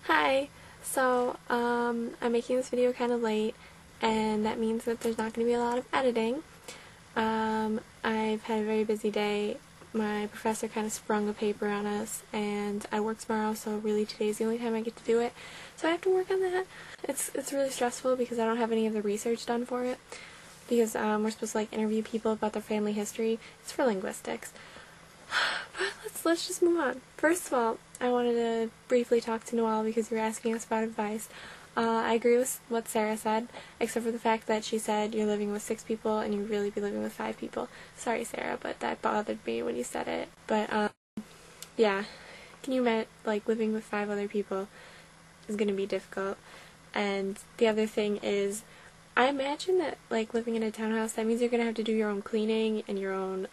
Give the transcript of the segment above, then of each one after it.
Hi! I'm making this video kind of late, and that means that there's not going to be a lot of editing. I've had a very busy day. My professor kind of sprung a paper on us, and I work tomorrow, so really today's the only time I get to do it. So I have to work on that. It's really stressful because I don't have any of the research done for it, because we're supposed to interview people about their family history. It's for linguistics. But let's just move on. First of all, I wanted to briefly talk to Noelle because you were asking us about advice. I agree with what Sarah said, except for the fact that she said you're living with 6 people and you'd really be living with 5 people. Sorry, Sarah, but that bothered me when you said it. But, yeah. Can you imagine, living with 5 other people is going to be difficult. And the other thing is, I imagine that, living in a townhouse, that means you're going to have to do your own cleaning and your own,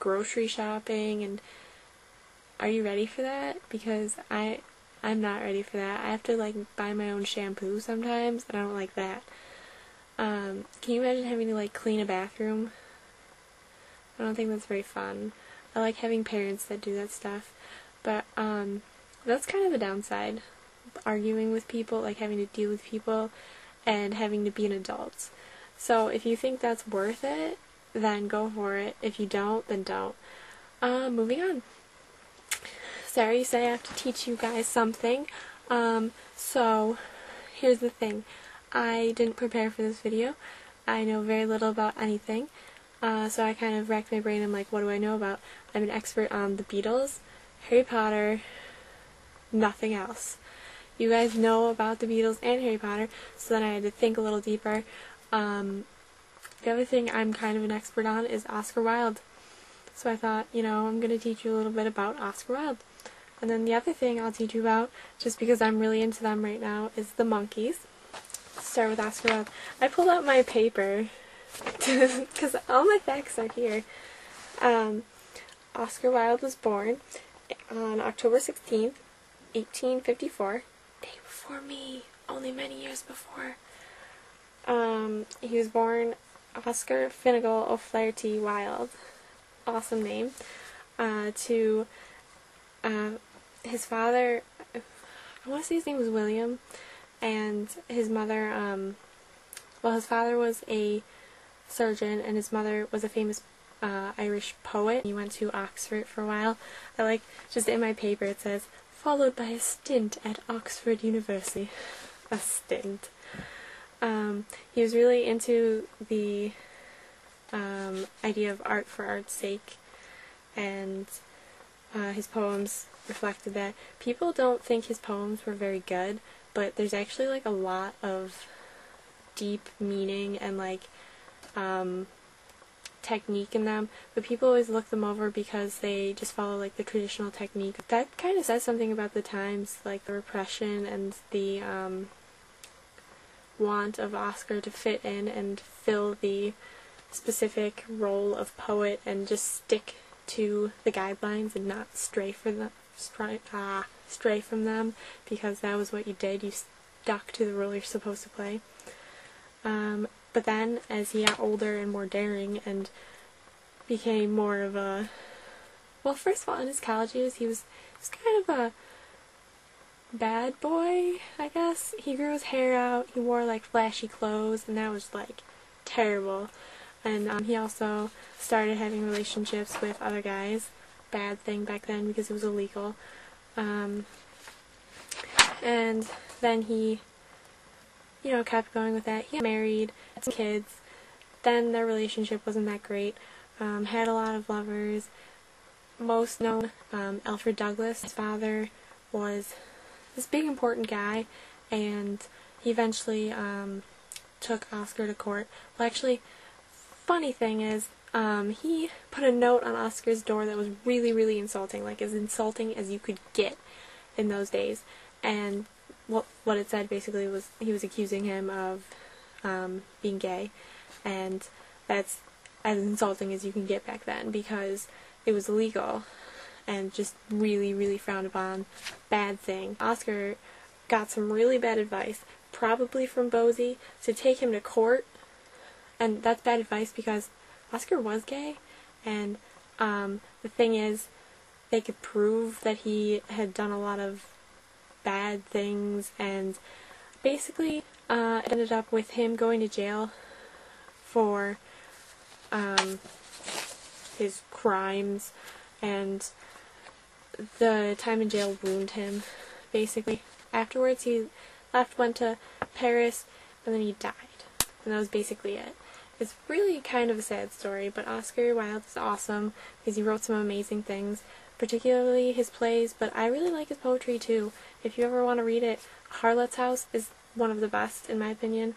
grocery shopping, and are you ready for that? Because I'm not ready for that. I have to buy my own shampoo sometimes, and I don't like that. Can you imagine having to clean a bathroom? I don't think that's very fun. I like having parents that do that stuff, but that's kind of a downside. Arguing with people, having to deal with people, and having to be an adult. So if you think that's worth it, then go for it. If you don't, then don't. Moving on. Sarah, you said I have to teach you guys something. So here's the thing. I didn't prepare for this video. I know very little about anything. So I kind of racked my brain and what do I know about? I'm an expert on the Beatles, Harry Potter, nothing else. You guys know about the Beatles and Harry Potter, so then I had to think a little deeper. The other thing I'm kind of an expert on is Oscar Wilde. So I thought, I'm going to teach you a little bit about Oscar Wilde. And then the other thing I'll teach you about, just because I'm really into them right now, is the Monkees. Start with Oscar Wilde. I pulled out my paper, because all my facts are here. Oscar Wilde was born on October 16th, 1854. Day before me, only many years before. He was born Oscar Finnegal O'Flaherty Wilde, awesome name, to his father, I want to say his name was William, and his mother, his father was a surgeon, and his mother was a famous Irish poet. He went to Oxford for a while. Just in my paper it says, followed by a stint at Oxford University. A stint. He was really into the idea of art for art's sake, and his poems reflected that. People don't think his poems were very good, but there's actually a lot of deep meaning and technique in them, but people always look them over because they just follow the traditional technique. That kind of says something about the times, the repression and the want of Oscar to fit in and fill the specific role of poet and just stick to the guidelines and not stray from them, because that was what you did. You stuck to the role you're supposed to play. But then, as he got older and more daring and became more of a... Well, first of all, in his college years, he was kind of a bad boy, I guess. He grew his hair out, he wore flashy clothes, and that was terrible. And he also started having relationships with other guys. Bad thing back then because it was illegal. And then he, kept going with that. He got married, had some kids. Then their relationship wasn't that great. Had a lot of lovers. Most known, Alfred Douglas. His father was this big important guy, and he eventually took Oscar to court. Well, actually, funny thing is, he put a note on Oscar's door that was really, really insulting, as insulting as you could get in those days. And what it said basically was he was accusing him of being gay, and that's as insulting as you can get back then because it was illegal and just really, really frowned upon. Bad thing. Oscar got some really bad advice, probably from Bosie, to take him to court, and that's bad advice because Oscar was gay, and the thing is, they could prove that he had done a lot of bad things, and basically it ended up with him going to jail for his crimes, and the time in jail ruined him, basically. Afterwards he went to Paris, and then he died. And that was basically it. It's really kind of a sad story, but Oscar Wilde is awesome because he wrote some amazing things, particularly his plays, but I really like his poetry too. If you ever want to read it, Harlot's House is one of the best in my opinion.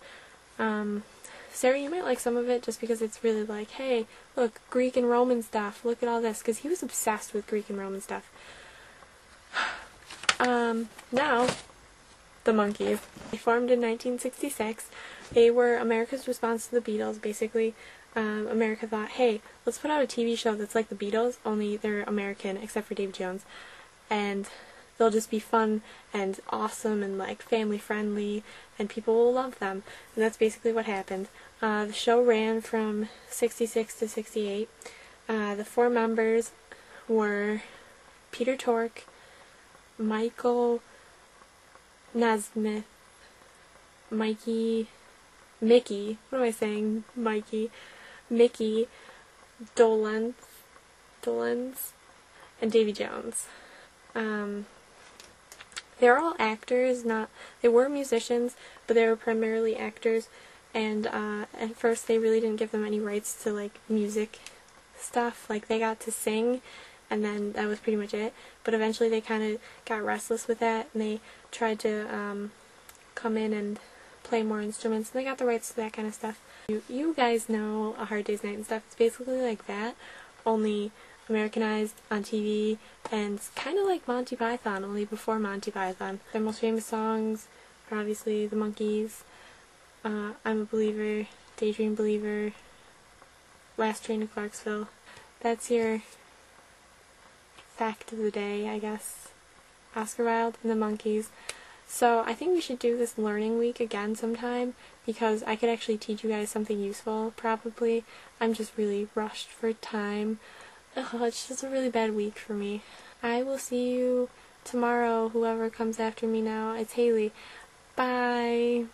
Sarah, you might like some of it just because it's really like, hey, look, Greek and Roman stuff, look at all this, because he was obsessed with Greek and Roman stuff. Now, the Monkees. They formed in 1966. They were America's response to the Beatles, basically. America thought, hey, let's put out a TV show that's like the Beatles, only they're American, except for Davy Jones. And they'll just be fun and awesome and like family friendly, and people will love them. And that's basically what happened. The show ran from 66 to 68. The 4 members were Peter Tork, Michael Nesmith, Mickey, Dolenz, and Davy Jones. They're all actors, they were musicians, but they were primarily actors, and at first they really didn't give them any rights to like music stuff. Like they got to sing, and then that was pretty much it. But eventually they kind of got restless with that, and they tried to come in and play more instruments, and they got the rights to that kind of stuff. You guys know A Hard Day's Night and stuff. It's basically like that, only Americanized on TV, and it's kind of like Monty Python, only before Monty Python. Their most famous songs are obviously The Monkees, I'm a Believer, Daydream Believer, Last Train to Clarksville. That's your fact of the day, I guess. Oscar Wilde and the Monkees. So I think we should do this learning week again sometime, because I could actually teach you guys something useful, probably. I'm just really rushed for time. Ugh, it's just a really bad week for me. I will see you tomorrow, whoever comes after me now. It's Haley. Bye!